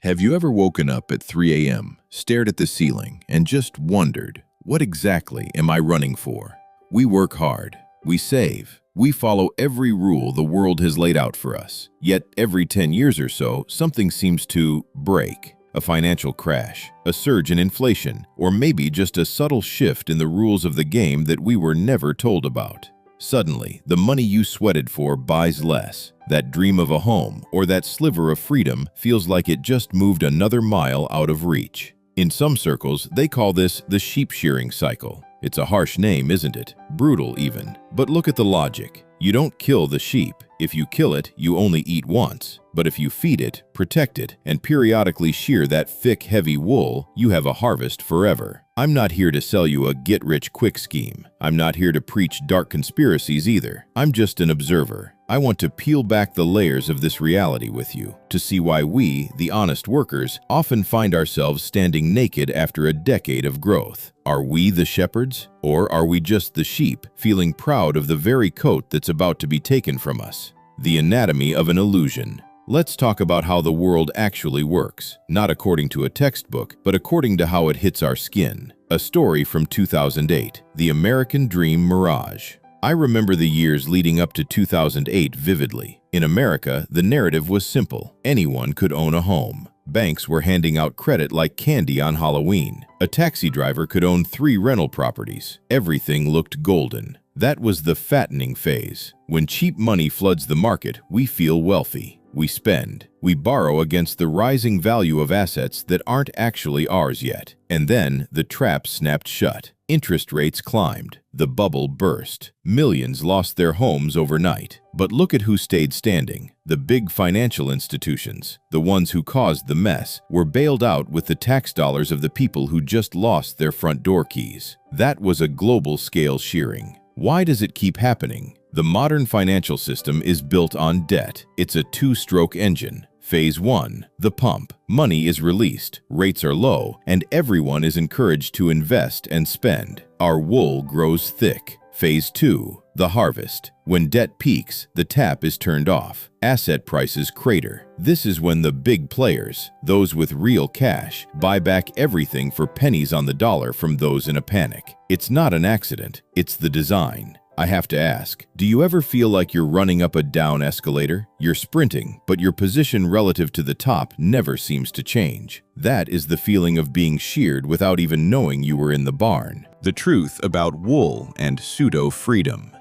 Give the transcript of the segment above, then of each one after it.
Have you ever woken up at 3 a.m., stared at the ceiling, and just wondered, what exactly am I running for? We work hard, we save, we follow every rule the world has laid out for us. Yet every 10 years or so, something seems to break. A financial crash, a surge in inflation, or maybe just a subtle shift in the rules of the game that we were never told about. Suddenly, the money you sweated for buys less. That dream of a home or that sliver of freedom feels like it just moved another mile out of reach. In some circles, they call this the shearing cycle. It's a harsh name, isn't it? Brutal even. But look at the logic. You don't kill the sheep. If you kill it, you only eat once. But if you feed it, protect it, and periodically shear that thick, heavy wool, you have a harvest forever. I'm not here to sell you a get-rich-quick scheme. I'm not here to preach dark conspiracies either. I'm just an observer. I want to peel back the layers of this reality with you, to see why we, the honest workers, often find ourselves standing naked after a decade of growth. Are we the shepherds? Or are we just the sheep, feeling proud of the very coat that's about to be taken from us? The anatomy of an illusion. Let's talk about how the world actually works, not according to a textbook, but according to how it hits our skin. A story from 2008, The American Dream Mirage. I remember the years leading up to 2008 vividly. In America, the narrative was simple. Anyone could own a home. Banks were handing out credit like candy on Halloween. A taxi driver could own 3 rental properties. Everything looked golden. That was the fattening phase. When cheap money floods the market, we feel wealthy. We spend. We borrow against the rising value of assets that aren't actually ours yet. And then the trap snapped shut. Interest rates climbed. The bubble burst. Millions lost their homes overnight. But look at who stayed standing. The big financial institutions, the ones who caused the mess, were bailed out with the tax dollars of the people who just lost their front door keys. That was a global scale shearing. Why does it keep happening? The modern financial system is built on debt. It's a 2-stroke engine. Phase 1, the pump. Money is released, rates are low, and everyone is encouraged to invest and spend. Our wool grows thick. Phase 2, the harvest. When debt peaks, the tap is turned off. Asset prices crater. This is when the big players, those with real cash, buy back everything for pennies on the dollar from those in a panic. It's not an accident, it's the design. I have to ask, do you ever feel like you're running up a down escalator? You're sprinting, but your position relative to the top never seems to change. That is the feeling of being sheared without even knowing you were in the barn. The truth about wool and pseudo-freedom.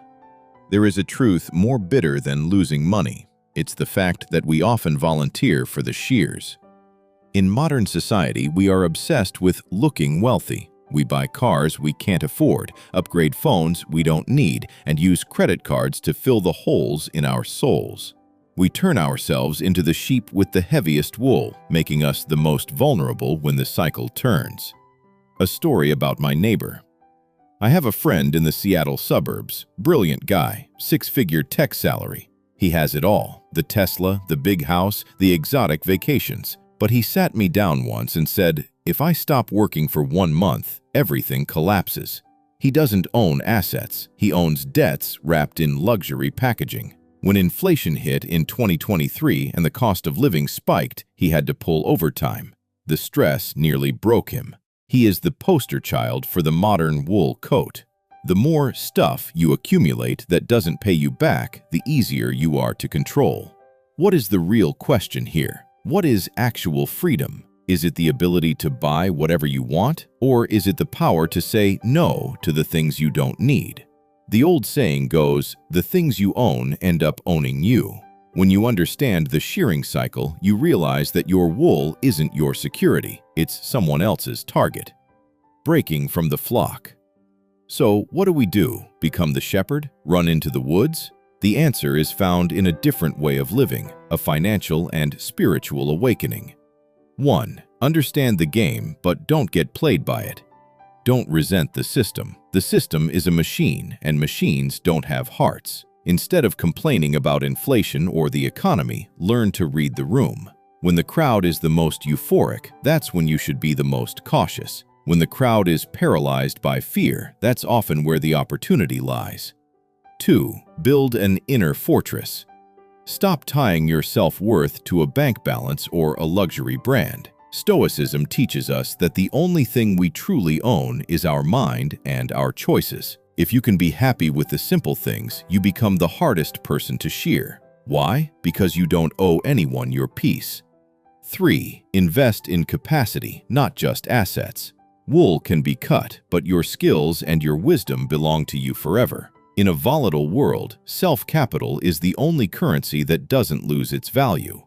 There is a truth more bitter than losing money. It's the fact that we often volunteer for the shears. In modern society, we are obsessed with looking wealthy. We buy cars we can't afford, upgrade phones we don't need, and use credit cards to fill the holes in our souls. We turn ourselves into the sheep with the heaviest wool, making us the most vulnerable when the cycle turns. A story about my neighbor. I have a friend in the Seattle suburbs, brilliant guy, 6-figure tech salary. He has it all, the Tesla, the big house, the exotic vacations. But he sat me down once and said, if I stop working for 1 month, everything collapses. He doesn't own assets. He owns debts wrapped in luxury packaging. When inflation hit in 2023 and the cost of living spiked, he had to pull overtime. The stress nearly broke him. He is the poster child for the modern wool coat. The more stuff you accumulate that doesn't pay you back, the easier you are to control. What is the real question here? What is actual freedom? Is it the ability to buy whatever you want, or is it the power to say no to the things you don't need? The old saying goes, the things you own end up owning you. When you understand the shearing cycle, you realize that your wool isn't your security, it's someone else's target. Breaking from the flock. So what do? Become the shepherd? Run into the woods? The answer is found in a different way of living, a financial and spiritual awakening. 1. Understand the game, but don't get played by it. Don't resent the system. The system is a machine, and machines don't have hearts. Instead of complaining about inflation or the economy, learn to read the room. When the crowd is the most euphoric, that's when you should be the most cautious. When the crowd is paralyzed by fear, that's often where the opportunity lies. 2. Build an inner fortress. Stop tying your self-worth to a bank balance or a luxury brand. Stoicism teaches us that the only thing we truly own is our mind and our choices. If you can be happy with the simple things, you become the hardest person to shear. Why? Because you don't owe anyone your peace. 3. Invest in capacity, not just assets. Wool can be cut, but your skills and your wisdom belong to you forever. In a volatile world, self-capital is the only currency that doesn't lose its value.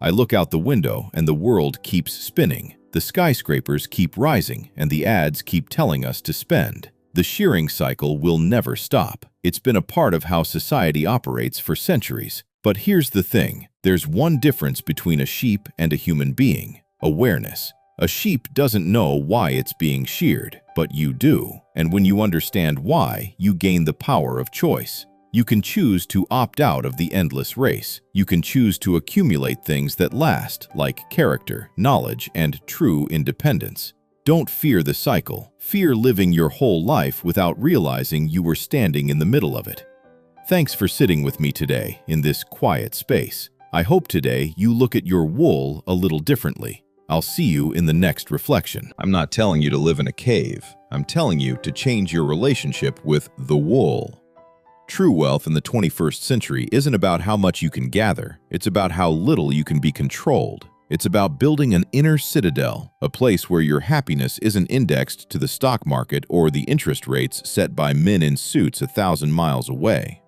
I look out the window and the world keeps spinning. The skyscrapers keep rising and the ads keep telling us to spend. The shearing cycle will never stop. It's been a part of how society operates for centuries. But here's the thing. There's one difference between a sheep and a human being: awareness. A sheep doesn't know why it's being sheared, but you do. And when you understand why, you gain the power of choice. You can choose to opt out of the endless race. You can choose to accumulate things that last, like character, knowledge, and true independence. Don't fear the cycle. Fear living your whole life without realizing you were standing in the middle of it. Thanks for sitting with me today in this quiet space. I hope today you look at your wool a little differently. I'll see you in the next reflection. I'm not telling you to live in a cave. I'm telling you to change your relationship with the wool. True wealth in the 21st century isn't about how much you can gather. It's about how little you can be controlled. It's about building an inner citadel, a place where your happiness isn't indexed to the stock market or the interest rates set by men in suits 1,000 miles away.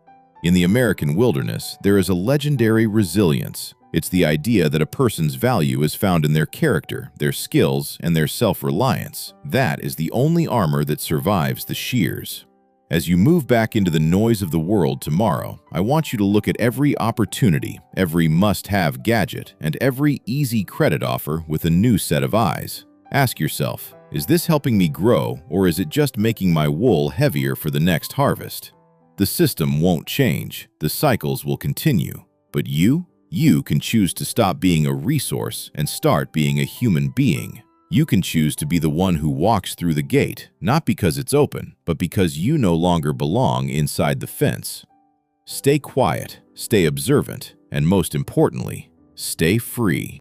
In the American wilderness, there is a legendary resilience. It's the idea that a person's value is found in their character, their skills, and their self-reliance. That is the only armor that survives the shears. As you move back into the noise of the world tomorrow, I want you to look at every opportunity, every must-have gadget, and every easy credit offer with a new set of eyes. Ask yourself, is this helping me grow, or is it just making my wool heavier for the next harvest? The system won't change, the cycles will continue, but you can choose to stop being a resource and start being a human being. You can choose to be the one who walks through the gate, not because it's open, but because you no longer belong inside the fence. Stay quiet, stay observant, and most importantly, stay free.